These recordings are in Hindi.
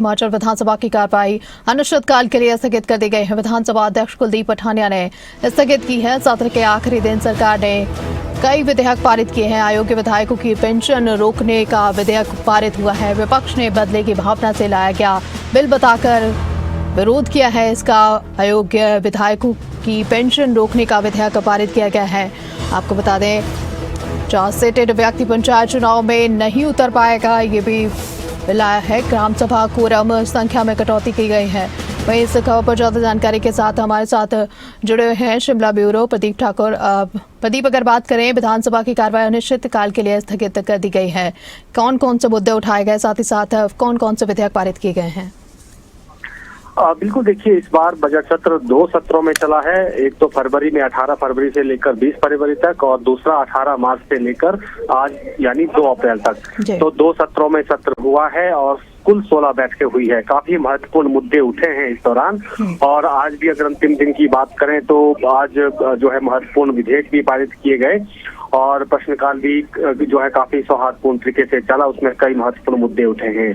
हिमाचल विधानसभा की कार्रवाई अनिश्चितकाल के लिए स्थगित कर दी गई है। विधानसभा अध्यक्ष कुलदीप पठानिया ने स्थगित की है। सत्र के आखिरी दिन सरकार ने कई विधेयक पारित किए हैं। अयोग्य विधायकों की पेंशन रोकने का विधेयक पारित हुआ है। विपक्ष ने बदले की भावना से लाया गया बिल बताकर विरोध किया है। इसका अयोग्य विधायकों की पेंशन रोकने का विधेयक पारित किया गया है। आपको बता दें, ट्रांसलेटेड व्यक्ति पंचायत चुनाव में नहीं उतर पाएगा, ये भी बिल आया है। ग्राम सभा कोरम संख्या में कटौती की गई है। वहीं इस खबर पर ज्यादा जानकारी के साथ हमारे साथ जुड़े हुए हैं शिमला ब्यूरो प्रदीप ठाकुर। प्रदीप, अगर बात करें, विधानसभा की कार्रवाई अनिश्चितकाल के लिए स्थगित कर दी गई है। कौन कौन से मुद्दे उठाए गए, साथ ही साथ कौन कौन से विधेयक पारित किए गए हैं? बिल्कुल, देखिए, इस बार बजट सत्र 2 सत्रों में चला है। एक तो फरवरी में 18 फरवरी से लेकर 20 फरवरी तक, और दूसरा 18 मार्च से लेकर आज यानी 2 अप्रैल तक। तो 2 सत्रों में सत्र हुआ है और कुल 16 बैठकें हुई है। काफी महत्वपूर्ण मुद्दे उठे हैं इस दौरान। और आज भी अगर अंतिम दिन की बात करें तो आज जो है महत्वपूर्ण विधेयक भी पारित किए गए और प्रश्नकाल भी जो है काफी सौहार्दपूर्ण तरीके से चला। उसमें कई महत्वपूर्ण मुद्दे उठे हैं।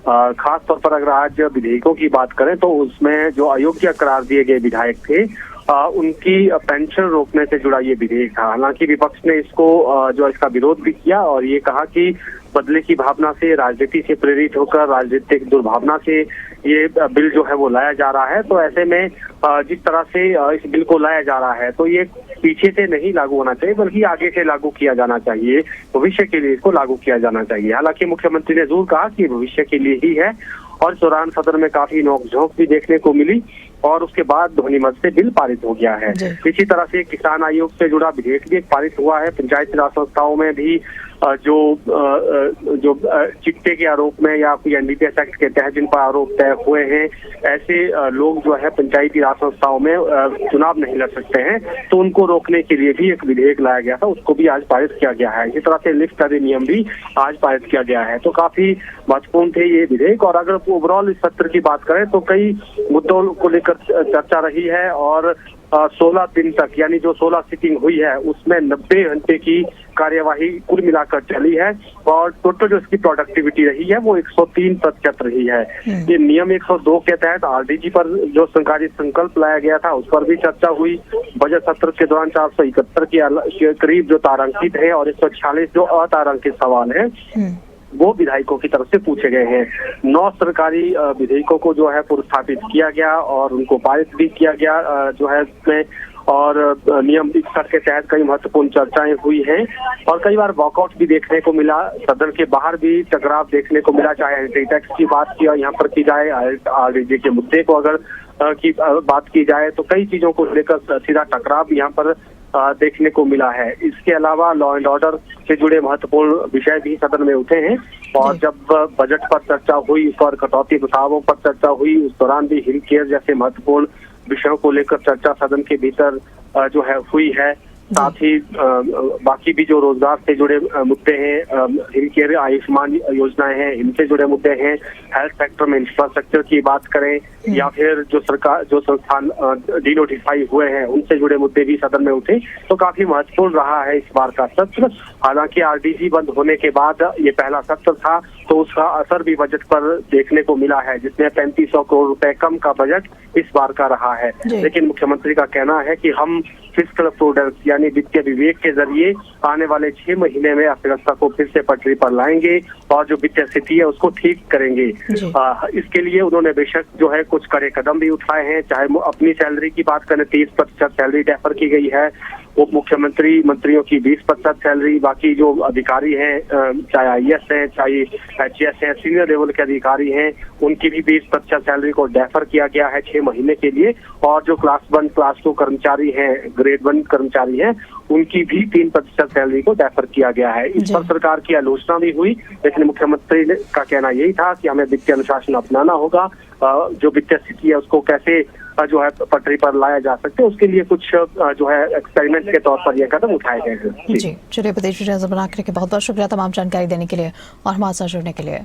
खास तौर पर अगर आज विधेयकों की बात करें तो उसमें जो अयोग्य करार दिए गए विधायक थे उनकी पेंशन रोकने से जुड़ा ये विधेयक था। हालांकि विपक्ष ने इसका विरोध भी किया और ये कहा कि बदले की भावना से, राजनीति से प्रेरित होकर, राजनीतिक दुर्भावना से ये बिल जो है वो लाया जा रहा है। तो ऐसे में जिस तरह से इस बिल को लाया जा रहा है तो ये पीछे से नहीं लागू होना चाहिए, बल्कि आगे से लागू किया जाना चाहिए। भविष्य के लिए इसको लागू किया जाना चाहिए। हालांकि मुख्यमंत्री ने जरूर कहा कि भविष्य के लिए ही है और इस दौरान सदन में काफी नोकझोंक भी देखने को मिली और उसके बाद ध्वनिमत से बिल पारित हो गया है। इसी तरह से किसान आयोग से जुड़ा विधेयक भी पारित हुआ है। पंचायती राज संस्थाओं में भी जो चिट्टे के आरोप में या कोई एनडीपीएस एक्ट के तहत जिन पर आरोप तय हुए हैं, ऐसे लोग जो है पंचायती राज संस्थाओं में चुनाव नहीं लड़ सकते हैं, तो उनको रोकने के लिए भी एक विधेयक लाया गया था, उसको भी आज पारित किया गया है। इसी तरह से लिफ्ट अधिनियम भी आज पारित किया गया है। तो काफी महत्वपूर्ण थे ये विधेयक। और अगर ओवरऑल इस सत्र की बात करें तो कई मुद्दों को लेकर चर्चा रही है और 16 दिन तक यानी जो 16 सिटिंग हुई है उसमें 90 घंटे की कार्यवाही कुल मिलाकर चली है और टोटल जो इसकी प्रोडक्टिविटी रही है वो 103% रही है। ये नियम 102 के तहत आरडीजी पर जो सरकारी संकल्प लाया गया था उस पर भी चर्चा हुई। बजट सत्र के दौरान 471 के करीब जो तारांकित है और 146 जो अतारांकित सवाल है वो विधायकों की तरफ से पूछे गए हैं। 9 सरकारी विधेयकों को जो है पुरस्कृत किया गया और उनको पारित भी किया गया जो है इसमें। और नियम 61 के तहत कई महत्वपूर्ण चर्चाएं हुई हैं और कई बार वॉकआउट भी देखने को मिला। सदन के बाहर भी टकराव देखने को मिला, चाहे एंटी टैक्स की बात की यहाँ पर की जाए, आरडीजी के मुद्दे को अगर की बात की जाए तो कई चीजों को लेकर सीधा टकराव यहाँ पर देखने को मिला है। इसके अलावा लॉ एंड ऑर्डर से जुड़े महत्वपूर्ण विषय भी सदन में उठे हैं और जब बजट पर चर्चा हुई, उस पर कटौती प्रस्तावों पर चर्चा हुई, उस दौरान भी हिल केयर जैसे महत्वपूर्ण विषयों को लेकर चर्चा सदन के भीतर जो है हुई है। साथ ही बाकी भी जो रोजगार से जुड़े मुद्दे हैं, हिल केयर आयुष्मान योजनाएं हैं, इनसे जुड़े मुद्दे हैं, हेल्थ सेक्टर में इंफ्रास्ट्रक्चर की बात करें या फिर जो संस्थान डिनोटिफाई हुए हैं उनसे जुड़े मुद्दे भी सदन में उठे। तो काफी महत्वपूर्ण रहा है इस बार का सत्र। हालांकि आरडीजी बंद होने के बाद ये पहला सत्र था तो उसका असर भी बजट पर देखने को मिला है, जिसमें 3500 करोड़ रुपए कम का बजट इस बार का रहा है। लेकिन मुख्यमंत्री का कहना है कि हम फिस्कल प्रूडेंस यानी वित्तीय विवेक के जरिए आने वाले 6 महीने में अर्थव्यवस्था को फिर से पटरी पर लाएंगे और जो वित्तीय स्थिति है उसको ठीक करेंगे। इसके लिए उन्होंने बेशक जो है कुछ कड़े कदम भी उठाए हैं। चाहे अपनी सैलरी की बात करें, 30% सैलरी डेफर की गई है। उप मुख्यमंत्री मंत्रियों की 20% सैलरी, बाकी जो अधिकारी हैं, चाहे आईएएस हैं, चाहे एचएएस हैं, सीनियर लेवल के अधिकारी हैं, उनकी भी 20% सैलरी को डेफर किया गया है 6 महीने के लिए। और जो क्लास 1 क्लास 2 कर्मचारी हैं, ग्रेड 1 कर्मचारी हैं, उनकी भी 3% सैलरी को डेफर किया गया है। इस पर सरकार की आलोचना भी हुई, लेकिन मुख्यमंत्री का कहना यही था कि हमें वित्तीय अनुशासन अपनाना होगा। जो वित्तीय स्थिति है उसको कैसे जो है पटरी पर लाया जा सकते, उसके लिए कुछ जो है एक्सपेरिमेंट के तौर पर यह कदम उठाए गए हैं। जी, चलिए प्रदेश बहुत बहुत शुक्रिया तमाम जानकारी देने के लिए और हमारे साथ जुड़ने के लिए।